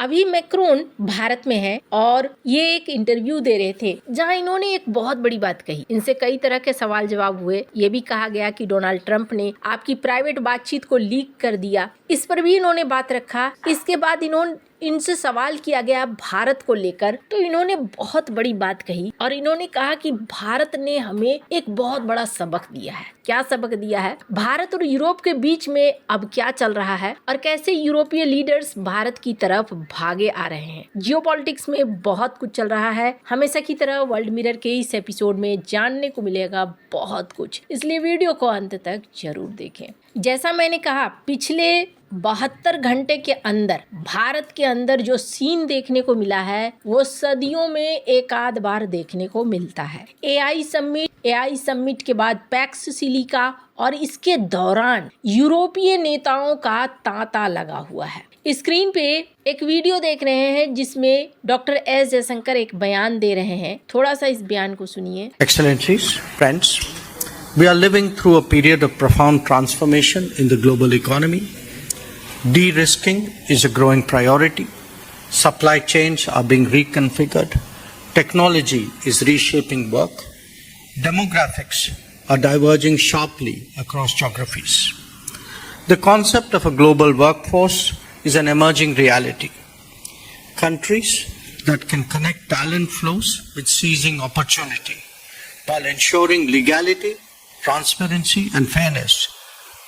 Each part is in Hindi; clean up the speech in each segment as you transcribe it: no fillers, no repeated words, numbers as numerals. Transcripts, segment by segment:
अभी मैक्रोन भारत में है और ये एक इंटरव्यू दे रहे थे जहां इन्होंने एक बहुत बड़ी बात कही। इनसे कई तरह के सवाल जवाब हुए। ये भी कहा गया कि डोनाल्ड ट्रंप ने आपकी प्राइवेट बातचीत को लीक कर दिया, इस पर भी इन्होंने बात रखा। इसके बाद इनसे सवाल किया गया भारत को लेकर, तो इन्होंने बहुत बड़ी बात कही और इन्होंने कहा कि भारत ने हमें एक बहुत बड़ा सबक दिया है। क्या सबक दिया है? भारत और यूरोप के बीच में अब क्या चल रहा है और कैसे यूरोपीय लीडर्स भारत की तरफ भागे आ रहे हैं। जियोपॉलिटिक्स में बहुत कुछ चल रहा है। हमेशा की तरह वर्ल्ड मिरर के इस एपिसोड में जानने को मिलेगा बहुत कुछ, इसलिए वीडियो को अंत तक जरूर देखें। जैसा मैंने कहा, पिछले 72 घंटे के अंदर भारत के अंदर जो सीन देखने को मिला है वो सदियों में एक आध बार देखने को मिलता है। एआई समिट के बाद पैक्स सिलिका और इसके दौरान यूरोपीय नेताओं का तांता लगा हुआ है। स्क्रीन पे एक वीडियो देख रहे हैं जिसमें डॉक्टर एस जयशंकर एक बयान दे रहे हैं। थोड़ा सा इस बयान को सुनिए। Excellencies, friends, we are living through a period of profound transformation in the global economy. De-risking is a growing priority. Supply chains are being reconfigured. Technology is reshaping work. Demographics are diverging sharply across geographies. The concept of a global workforce is an emerging reality. Countries that can connect talent flows with seizing opportunity while ensuring legality, transparency and fairness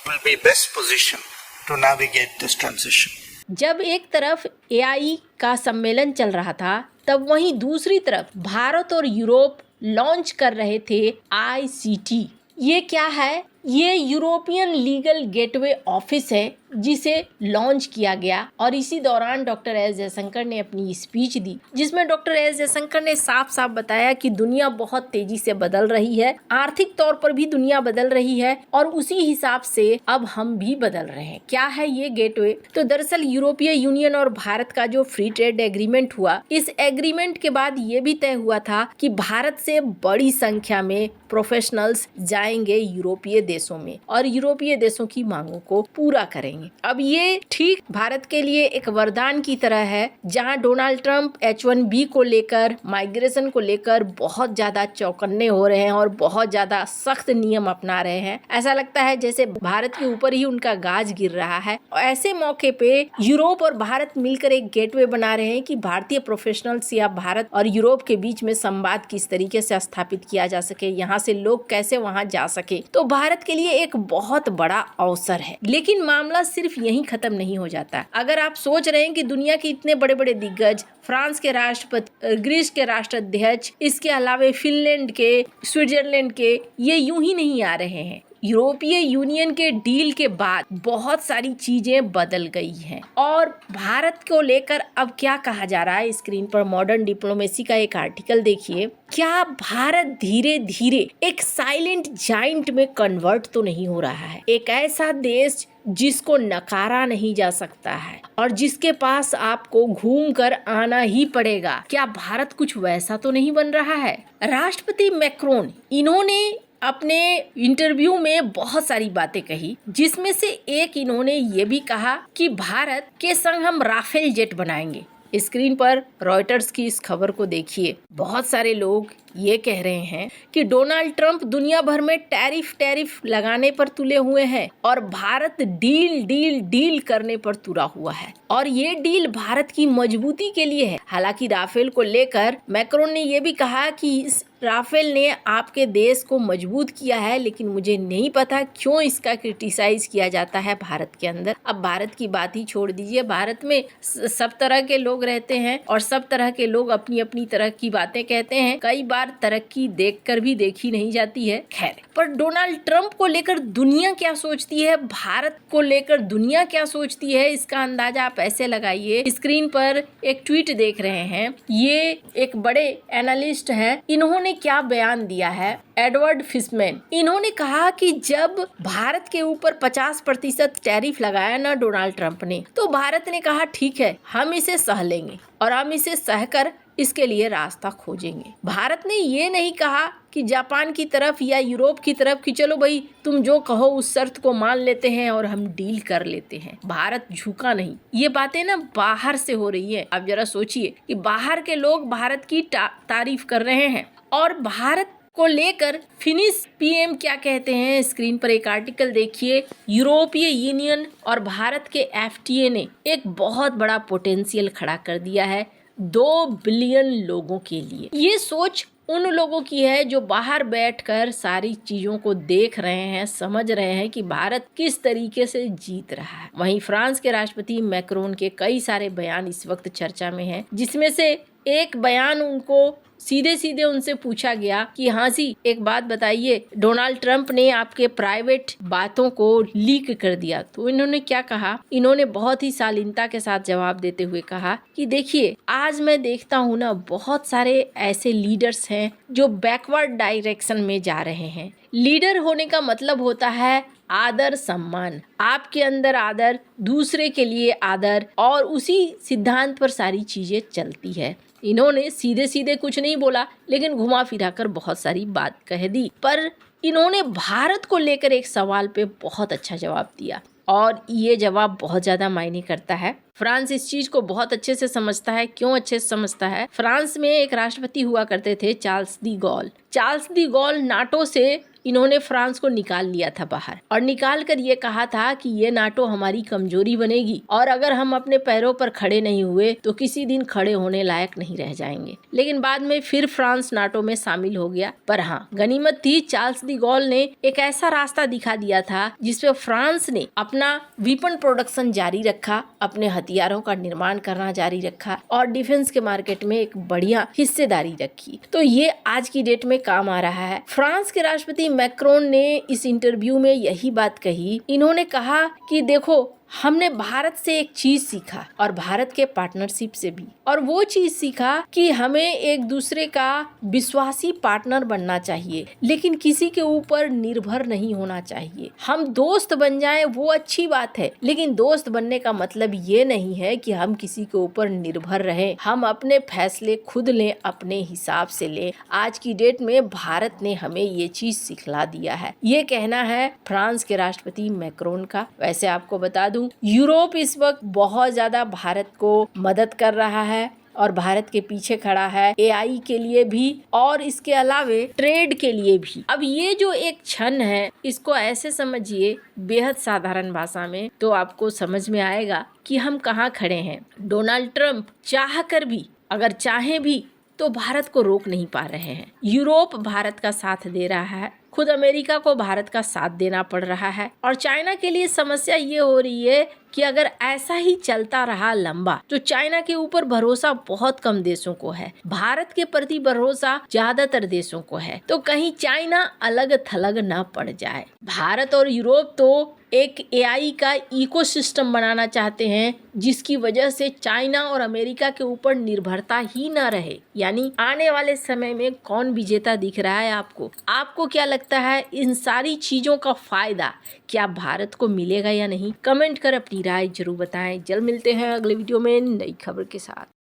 will be best positioned to navigate this transition. जब एक तरफ एआई का सम्मेलन चल रहा था, तब वहीं दूसरी तरफ भारत और यूरोप लॉन्च कर रहे थे आईसीटी। ये क्या है? ये यूरोपियन लीगल गेटवे ऑफिस है जिसे लॉन्च किया गया और इसी दौरान डॉक्टर एस जयशंकर ने अपनी स्पीच दी, जिसमें डॉक्टर एस जयशंकर ने साफ साफ बताया कि दुनिया बहुत तेजी से बदल रही है, आर्थिक तौर पर भी दुनिया बदल रही है और उसी हिसाब से अब हम भी बदल रहे हैं। क्या है ये गेटवे? तो दरअसल यूरोपीय यूनियन और भारत का जो फ्री ट्रेड एग्रीमेंट हुआ, इस एग्रीमेंट के बाद ये भी तय हुआ था कि भारत से बड़ी संख्या में प्रोफेशनल्स जाएंगे यूरोपीय देशों में और यूरोपीय देशों की मांगों को पूरा करेंगे। अब ये ठीक भारत के लिए एक वरदान की तरह है, जहां डोनाल्ड ट्रंप H1B को लेकर, माइग्रेशन को लेकर बहुत ज्यादा चौकन्ने हो रहे हैं और बहुत ज्यादा सख्त नियम अपना रहे हैं। ऐसा लगता है जैसे भारत के ऊपर ही उनका गाज गिर रहा है। और ऐसे मौके पे यूरोप और भारत मिलकर एक गेटवे बना रहे हैं कि भारतीय प्रोफेशनल्स या भारत और यूरोप के बीच में संवाद किस तरीके से स्थापित किया जा सके, यहाँ से लोग कैसे वहां जा सके। तो भारत के लिए एक बहुत बड़ा अवसर है। लेकिन मामला सिर्फ यहीं खत्म नहीं हो जाता। अगर आप सोच रहे हैं कि दुनिया के इतने बड़े बड़े दिग्गज, फ्रांस के राष्ट्रपति, ग्रीस के राष्ट्राध्यक्ष, इसके अलावा फिनलैंड के, स्विट्जरलैंड के, ये यूं ही नहीं आ रहे हैं। यूरोपीय यूनियन के डील के बाद बहुत सारी चीजें बदल गई हैं और भारत को लेकर अब क्या कहा जा रहा है। स्क्रीन पर मॉडर्न डिप्लोमेसी का एक आर्टिकल देखिए। क्या भारत धीरे धीरे एक साइलेंट जाइंट में कन्वर्ट तो नहीं हो रहा है? एक ऐसा देश जिसको नकारा नहीं जा सकता है और जिसके पास आपको घूम कर आना ही पड़ेगा। क्या भारत कुछ वैसा तो नहीं बन रहा है? राष्ट्रपति मैक्रोन, इन्होंने अपने इंटरव्यू में बहुत सारी बातें कही, जिसमें से एक इन्होंने ये भी कहा कि भारत के संग हम राफेल जेट बनाएंगे। स्क्रीन पर रॉयटर्स की इस खबर को देखिए। बहुत सारे लोग ये कह रहे हैं कि डोनाल्ड ट्रंप दुनिया भर में टैरिफ लगाने पर तुले हुए हैं और भारत डील करने पर तुला हुआ है और ये डील भारत की मजबूती के लिए है। हालांकि राफेल को लेकर मैक्रोन ने ये भी कहा कि इस राफेल ने आपके देश को मजबूत किया है, लेकिन मुझे नहीं पता क्यों इसका क्रिटिसाइज किया जाता है भारत के अंदर। अब भारत की बात ही छोड़ दीजिए, भारत में सब तरह के लोग रहते हैं और सब तरह के लोग अपनी अपनी तरह की बातें कहते हैं। कई बार तरक्की देखकर भी देखी नहीं जाती है। खैर, पर डोनाल्ड ट्रंप को लेकर दुनिया क्या सोचती है, भारत को लेकर दुनिया क्या सोचती है, इसका अंदाजा आप ऐसे लगाइए। स्क्रीन पर एक ट्वीट देख रहे हैं, ये एक बड़े एनालिस्ट हैं, इन्होंने क्या बयान दिया है। एडवर्ड फिशमैन, इन्होंने कहा कि जब भारत के ऊपर 50% टैरिफ लगाया ना डोनाल्ड ट्रंप ने, तो भारत ने कहा ठीक है, हम इसे सह लेंगे और हम इसे सहकर इसके लिए रास्ता खोजेंगे। भारत ने ये नहीं कहा कि जापान की तरफ या यूरोप की तरफ कि चलो भाई तुम जो कहो उस शर्त को मान लेते हैं और हम डील कर लेते हैं। भारत झुका नहीं। ये बातें ना बाहर से हो रही है। अब जरा सोचिए कि बाहर के लोग भारत की तारीफ कर रहे हैं और भारत को लेकर फिनिश पीएम क्या कहते हैं। स्क्रीन पर एक आर्टिकल देखिए। यूरोपीय यूनियन और भारत के एफटीए ने एक बहुत बड़ा पोटेंशियल खड़ा कर दिया है 2 बिलियन लोगों के लिए। ये सोच उन लोगों की है जो बाहर बैठकर सारी चीजों को देख रहे हैं, समझ रहे हैं कि भारत किस तरीके से जीत रहा है। वहीं फ्रांस के राष्ट्रपति मैक्रोन के कई सारे बयान इस वक्त चर्चा में हैं, जिसमें से एक बयान उनको सीधे सीधे उनसे पूछा गया कि हाँ जी एक बात बताइए, डोनाल्ड ट्रंप ने आपके प्राइवेट बातों को लीक कर दिया। तो इन्होंने क्या कहा, इन्होंने बहुत ही शालीनता के साथ जवाब देते हुए कहा कि देखिए आज मैं देखता हूँ ना बहुत सारे ऐसे लीडर्स हैं जो बैकवर्ड डायरेक्शन में जा रहे हैं। लीडर होने का मतलब होता है आदर सम्मान, आपके अंदर आदर, दूसरे के लिए आदर, और उसी सिद्धांत पर सारी चीजें चलती है। इन्होंने सीधे सीधे कुछ नहीं बोला लेकिन घुमा फिरा कर बहुत सारी बात कह दी, पर इन्होंने भारत को लेकर एक सवाल पे बहुत अच्छा जवाब दिया और ये जवाब बहुत ज्यादा मायने करता है। फ्रांस इस चीज को बहुत अच्छे से समझता है। क्यों अच्छे से समझता है? फ्रांस में एक राष्ट्रपति हुआ करते थे Charles de Gaulle. Charles de Gaulle NATO से इन्होंने फ्रांस को निकाल लिया था बाहर और निकाल कर ये कहा था कि ये नाटो हमारी कमजोरी बनेगी और अगर हम अपने पैरों पर खड़े नहीं हुए तो किसी दिन खड़े होने लायक नहीं रह जाएंगे। लेकिन बाद में फिर फ्रांस नाटो में शामिल हो गया। पर हाँ, गनीमत थी चार्ल्स डी गॉल ने एक ऐसा रास्ता दिखा दिया था जिसपे फ्रांस ने अपना वेपन प्रोडक्शन जारी रखा, अपने हथियारों का निर्माण करना जारी रखा और डिफेंस के मार्केट में एक बढ़िया हिस्सेदारी रखी। तो ये आज की डेट में काम आ रहा है। फ्रांस के राष्ट्रपति मैक्रोन ने इस इंटरव्यू में यही बात कही। इन्होंने कहा कि देखो हमने भारत से एक चीज सीखा और भारत के पार्टनरशिप से भी, और वो चीज सीखा कि हमें एक दूसरे का विश्वासी पार्टनर बनना चाहिए लेकिन किसी के ऊपर निर्भर नहीं होना चाहिए। हम दोस्त बन जाएं वो अच्छी बात है लेकिन दोस्त बनने का मतलब ये नहीं है कि हम किसी के ऊपर निर्भर रहें। हम अपने फैसले खुद लें, अपने हिसाब से लें। आज की डेट में भारत ने हमें ये चीज सिखला दिया है। ये कहना है फ्रांस के राष्ट्रपति मैक्रोन का। वैसे आपको बता यूरोप इस वक्त बहुत ज्यादा भारत को मदद कर रहा है और भारत के पीछे खड़ा है, एआई के लिए भी और इसके अलावे ट्रेड के लिए भी। अब ये जो एक क्षण है इसको ऐसे समझिए बेहद साधारण भाषा में तो आपको समझ में आएगा कि हम कहाँ खड़े हैं। डोनाल्ड ट्रंप चाह कर भी, अगर चाहे भी तो भारत को रोक नहीं पा रहे हैं। यूरोप भारत का साथ दे रहा है, खुद अमेरिका को भारत का साथ देना पड़ रहा है और चाइना के लिए समस्या ये हो रही है कि अगर ऐसा ही चलता रहा लंबा तो चाइना के ऊपर भरोसा बहुत कम देशों को है, भारत के प्रति भरोसा ज्यादातर देशों को है। तो कहीं चाइना अलग थलग न पड़ जाए। भारत और यूरोप तो एक एआई का इकोसिस्टम बनाना चाहते हैं जिसकी वजह से चाइना और अमेरिका के ऊपर निर्भरता ही न रहे। यानी आने वाले समय में कौन विजेता दिख रहा है आपको? आपको क्या लगता है इन सारी चीजों का फायदा क्या भारत को मिलेगा या नहीं? कमेंट कर अपनी राय जरूर बताएं। जल्द मिलते हैं अगले वीडियो में नई खबर के साथ।